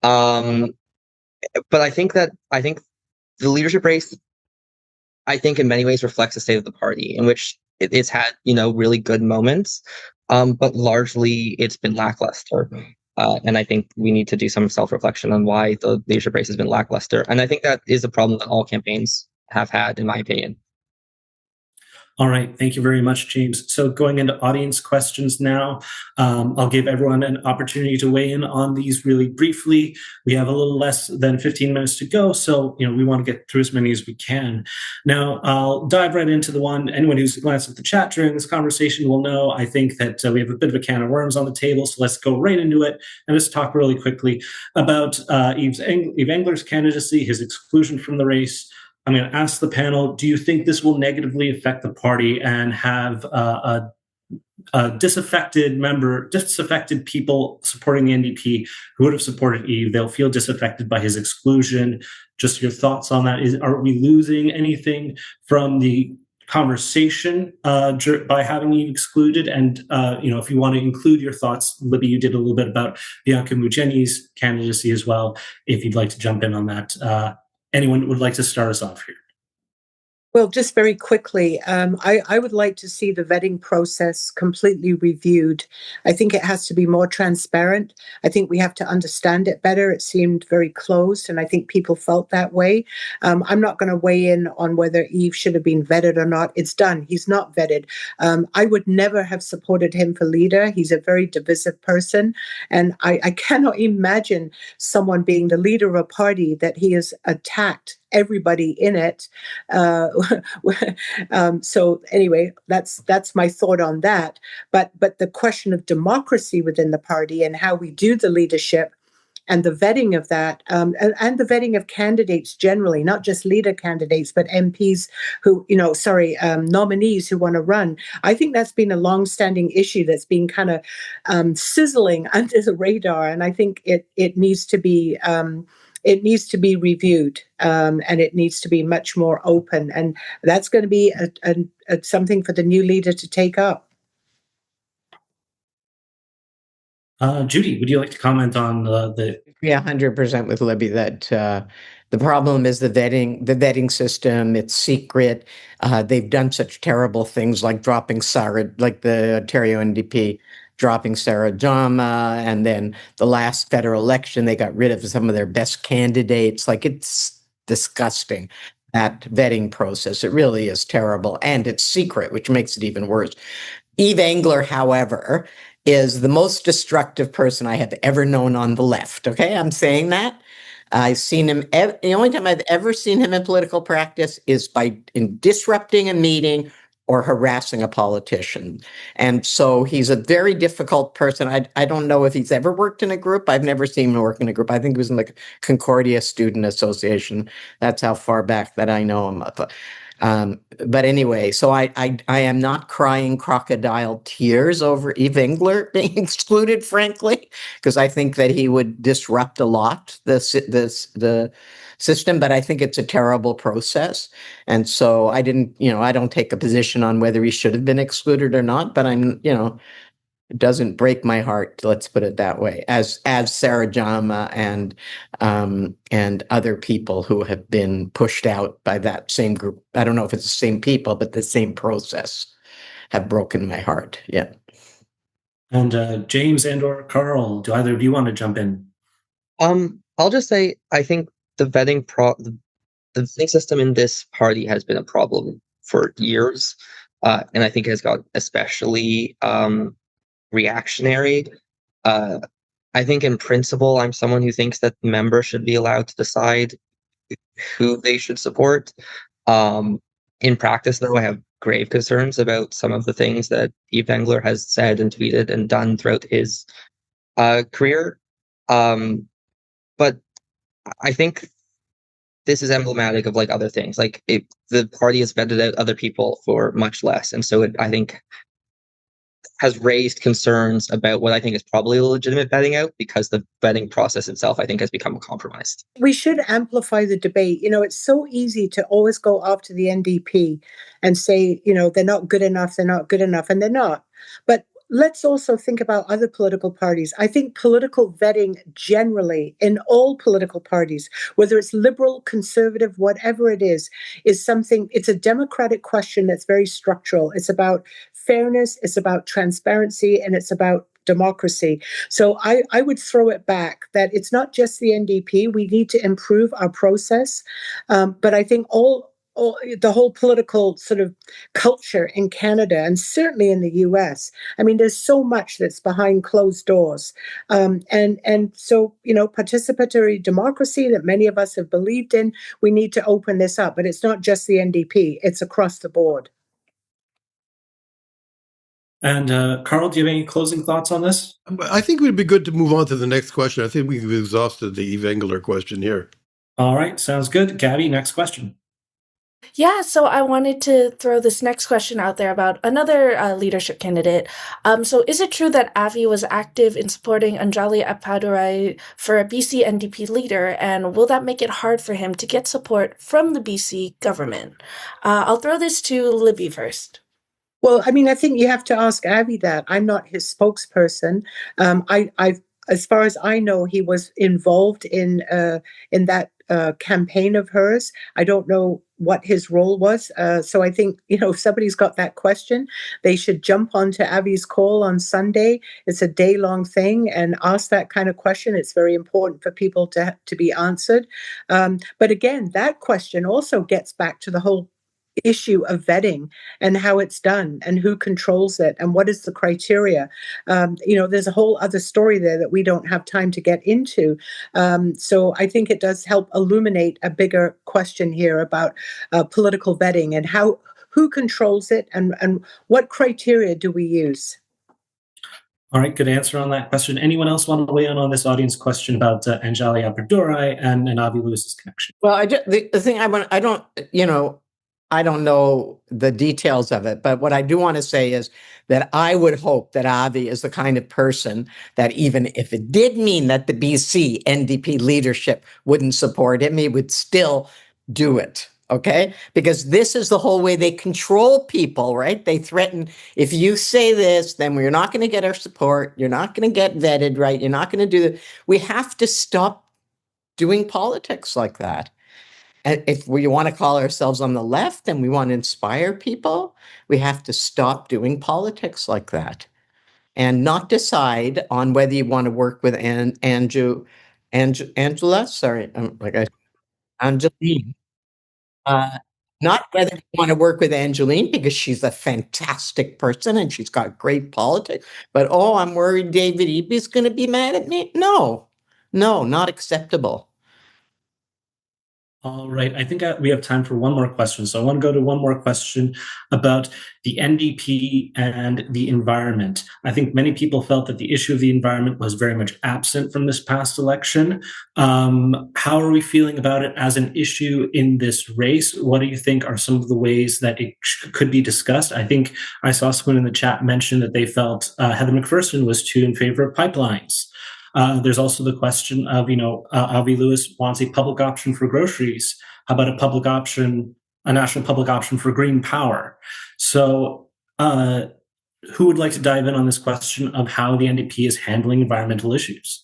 But I think the leadership race, I think in many ways reflects the state of the party, in which it's had, really good moments, but largely it's been lackluster. And I think we need to do some self-reflection on why the leadership race has been lackluster. And I think that is a problem that all campaigns have had, in my opinion. All right. Thank you very much, James. So going into audience questions now, I'll give everyone an opportunity to weigh in on these really briefly. We have a little less than 15 minutes to go, so we want to get through as many as we can. Now, I'll dive right into the one. Anyone who's glanced at the chat during this conversation will know, I think, that we have a bit of a can of worms on the table, so let's go right into it and just talk really quickly about Yves Engler's candidacy, his exclusion from the race. I'm going to ask the panel, do you think this will negatively affect the party and have a disaffected people supporting the NDP who would have supported Yves? They'll feel disaffected by his exclusion. Just your thoughts on that. Are we losing anything from the conversation by having Yves excluded? And if you want to include your thoughts, Libby, you did a little bit about Bianca Muggeni's candidacy as well, if you'd like to jump in on that. Anyone would like to start us off here? Well, just very quickly, I would like to see the vetting process completely reviewed. I think it has to be more transparent. I think we have to understand it better. It seemed very closed, and I think people felt that way. I'm not going to weigh in on whether Yves should have been vetted or not. It's done. He's not vetted. I would never have supported him for leader. He's a very divisive person, and I cannot imagine someone being the leader of a party that he has attacked everybody in it. So anyway, that's my thought on that. But the question of democracy within the party and how we do the leadership and the vetting of that, and the vetting of candidates generally, not just leader candidates, but MPs nominees who want to run. I think that's been a long-standing issue that's been kind of sizzling under the radar, and I think it needs to be. It needs to be reviewed, and it needs to be much more open. And that's going to be something for the new leader to take up. Judy, would you like to comment on the? Yeah, 100% with Libby that the problem is the vetting system. It's secret. They've done such terrible things like dropping Sarah, like the Ontario NDP dropping Sarah Jama, and then the last federal election, they got rid of some of their best candidates. Like, it's disgusting, that vetting process. It really is terrible, and it's secret, which makes it even worse. Yves Engler, however, is the most destructive person I have ever known on the left. Okay, I'm saying that. I've seen him, the only time I've ever seen him in political practice is in disrupting a meeting or harassing a politician. And so he's a very difficult person. I don't know if he's ever worked in a group. I've never seen him work in a group. I think he was in the Concordia Student Association. That's how far back that I know him. But anyway, so I am not crying crocodile tears over Yves Engler being excluded, frankly, because I think that he would disrupt a lot the system, but I think it's a terrible process. And so I don't take a position on whether he should have been excluded or not, but it doesn't break my heart, let's put it that way, as Sarah Jama and other people who have been pushed out by that same group. I don't know if it's the same people, but the same process have broken my heart. Yeah. And James and/or Karl, do either of you want to jump in? I'll just say, I think the vetting the voting system in this party has been a problem for years, and I think it has got especially reactionary. I think in principle, I'm someone who thinks that members should be allowed to decide who they should support. In practice, though, I have grave concerns about some of the things that Yves Engler has said and tweeted and done throughout his career. But I think this is emblematic of like other things. Like the party has vetted out other people for much less, and so I think has raised concerns about what I think is probably a legitimate vetting out, because the vetting process itself, I think, has become compromised. We should amplify the debate. It's so easy to always go after the NDP and say, they're not good enough, and they're not. But let's also think about other political parties. I think political vetting generally in all political parties, whether it's liberal, conservative, whatever it is something, it's a democratic question that's very structural. It's about fairness, it's about transparency, and it's about democracy. So I would throw it back that it's not just the NDP. We need to improve our process. But I think the whole political sort of culture in Canada and certainly in the US, I mean, there's so much that's behind closed doors. And so, participatory democracy that many of us have believed in, we need to open this up. But it's not just the NDP, it's across the board. And Karl, do you have any closing thoughts on this? I think it would be good to move on to the next question. I think we've exhausted the Yves Engler question here. All right, sounds good. Gabby, next question. Yeah, so I wanted to throw this next question out there about another leadership candidate. So is it true that Avi was active in supporting Anjali Appadurai for a BC NDP leader, and will that make it hard for him to get support from the BC government? I'll throw this to Libby first. Well, I mean, I think you have to ask Avi that. I'm not his spokesperson. As far as I know, he was involved in that campaign of hers. I don't know what his role was. So I think, if somebody's got that question, they should jump onto Avi's call on Sunday. It's a day-long thing, and ask that kind of question. It's very important for people to be answered. But again, that question also gets back to the whole issue of vetting and how it's done and who controls it and what is the criteria. There's a whole other story there that we don't have time to get into. So I think it does help illuminate a bigger question here about political vetting and who controls it and what criteria do we use. All right, good answer on that question. Anyone else want to weigh in on this audience question about Anjali Appadurai and Avi Lewis's connection? Well, the thing I don't know the details of it, but what I do want to say is that I would hope that Avi is the kind of person that even if it did mean that the BC NDP leadership wouldn't support him, he would still do it. Okay? Because this is the whole way they control people, right? They threaten, if you say this, then we're not going to get our support. You're not going to get vetted, right? You're not going to do that. We have to stop doing politics like that. And if we want to call ourselves on the left and we want to inspire people, we have to stop doing politics like that and not decide on whether you want to work with Angeline. Not whether you want to work with Angeline because she's a fantastic person and she's got great politics, but I'm worried David Eby's going to be mad at me. No, not acceptable. All right, I think we have time for one more question. So I want to go to one more question about the NDP and the environment. I think many people felt that the issue of the environment was very much absent from this past election. How are we feeling about it as an issue in this race? What do you think are some of the ways that it could be discussed? I think I saw someone in the chat mention that they felt Heather McPherson was too in favor of pipelines. There's also the question of, Avi Lewis wants a public option for groceries. How about a national public option for green power? So who would like to dive in on this question of how the NDP is handling environmental issues?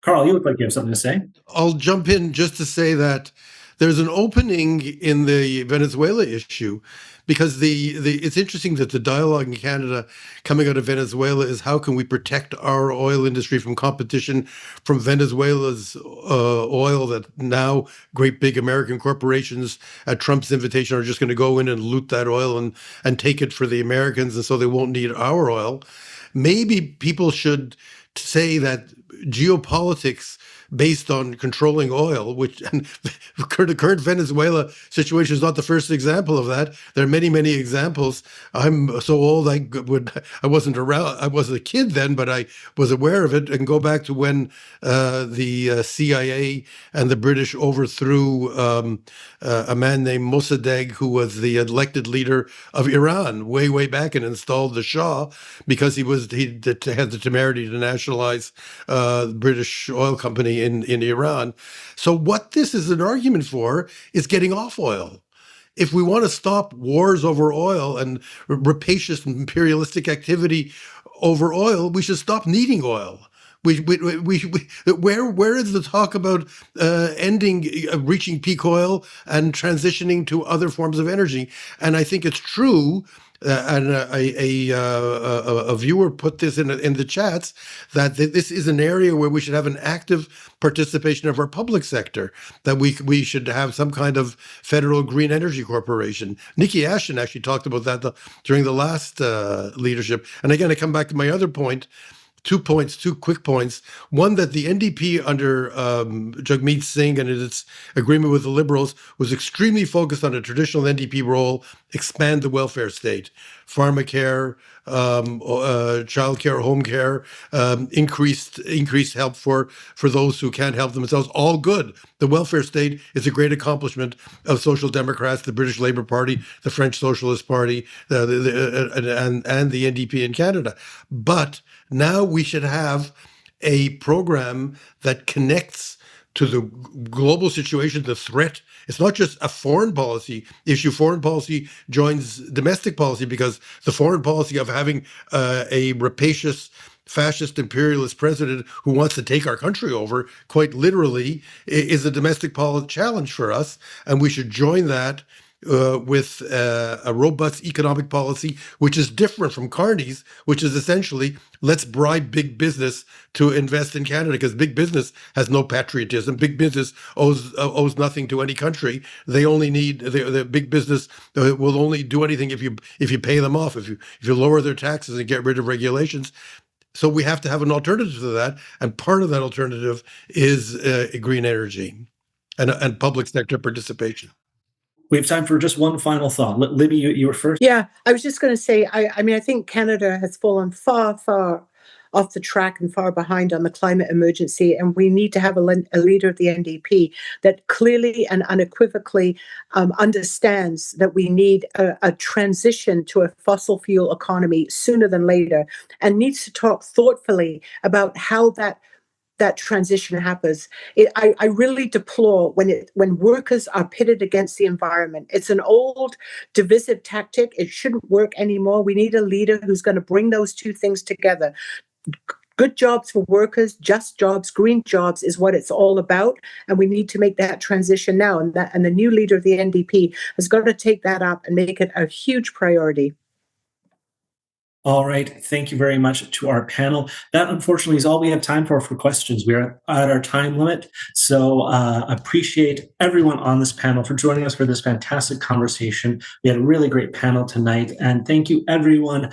Karl, you look like you have something to say. I'll jump in just to say that there's an opening in the Venezuela issue, because it's interesting that the dialogue in Canada coming out of Venezuela is how can we protect our oil industry from competition from Venezuela's oil that now great big American corporations at Trump's invitation are just going to go in and loot that oil and take it for the Americans, and so they won't need our oil. Maybe people should say that geopolitics based on controlling oil, which and the current Venezuela situation is not the first example of that. There are many, many examples. I'm so old I wasn't around. I wasn't a kid then, but I was aware of it. And go back to when the CIA and the British overthrew a man named Mossadegh, who was the elected leader of Iran way back, and installed the Shah because he had the temerity to nationalize the British oil company in Iran. So what this is an argument for is getting off oil. If we want to stop wars over oil and rapacious imperialistic activity over oil, we should stop needing oil. Where is the talk about reaching peak oil and transitioning to other forms of energy? And I think it's true. And a viewer put this in the chats that this is an area where we should have an active participation of our public sector, that we should have some kind of federal green energy corporation. Nikki Ashton actually talked about that during the last leadership. And again, I come back to my other point. 2 quick points. One, that the NDP under Jagmeet Singh and its agreement with the Liberals was extremely focused on a traditional NDP role, expand the welfare state, pharmacare, childcare, home care, increased help for those who can't help themselves. All good. The welfare state is a great accomplishment of Social Democrats, the British Labour Party, the French Socialist Party, and the NDP in Canada. But now we should have a program that connects to the global situation, the threat. It's not just a foreign policy issue. Foreign policy joins domestic policy, because the foreign policy of having a rapacious, fascist, imperialist president who wants to take our country over, quite literally, is a domestic policy challenge for us. And we should join that with a robust economic policy, which is different from Carney's, which is essentially, let's bribe big business to invest in Canada, because big business has no patriotism. Big business owes nothing to any country. They only need the big business will only do anything if you pay them off, if you lower their taxes and get rid of regulations. So we have to have an alternative to that, and part of that alternative is green energy and public sector participation. We have time for just one final thought. Libby, you were first. Yeah, I was just going to say, I mean, I think Canada has fallen far off the track and far behind on the climate emergency, and we need to have a leader of the NDP that clearly and unequivocally understands that we need a transition to a fossil fuel economy sooner than later, and needs to talk thoughtfully about how that transition happens. I really deplore when workers are pitted against the environment. It's an old divisive tactic. It shouldn't work anymore. We need a leader who's going to bring those two things together. Good jobs for workers, just jobs, green jobs is what it's all about, and we need to make that transition now. And the new leader of the NDP has got to take that up and make it a huge priority. All right. Thank you very much to our panel. That, unfortunately, is all we have time for questions. We are at our time limit. So appreciate everyone on this panel for joining us for this fantastic conversation. We had a really great panel tonight. And thank you, everyone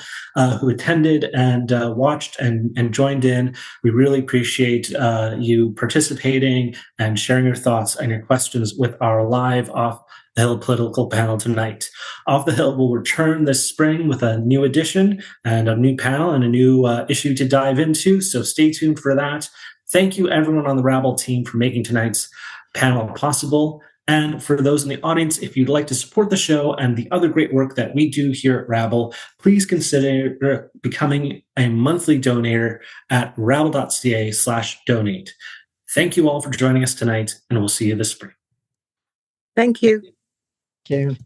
who attended and watched and joined in. We really appreciate you participating and sharing your thoughts and your questions with our live Off the Hill political panel tonight. Off the Hill will return this spring with a new edition and a new panel and a new issue to dive into, so stay tuned for that. Thank you, everyone on the Rabble team, for making tonight's panel possible. And for those in the audience, if you'd like to support the show and the other great work that we do here at Rabble, please consider becoming a monthly donator at rabble.ca/donate. Thank you all for joining us tonight, and we'll see you this spring. Thank you. Thank you.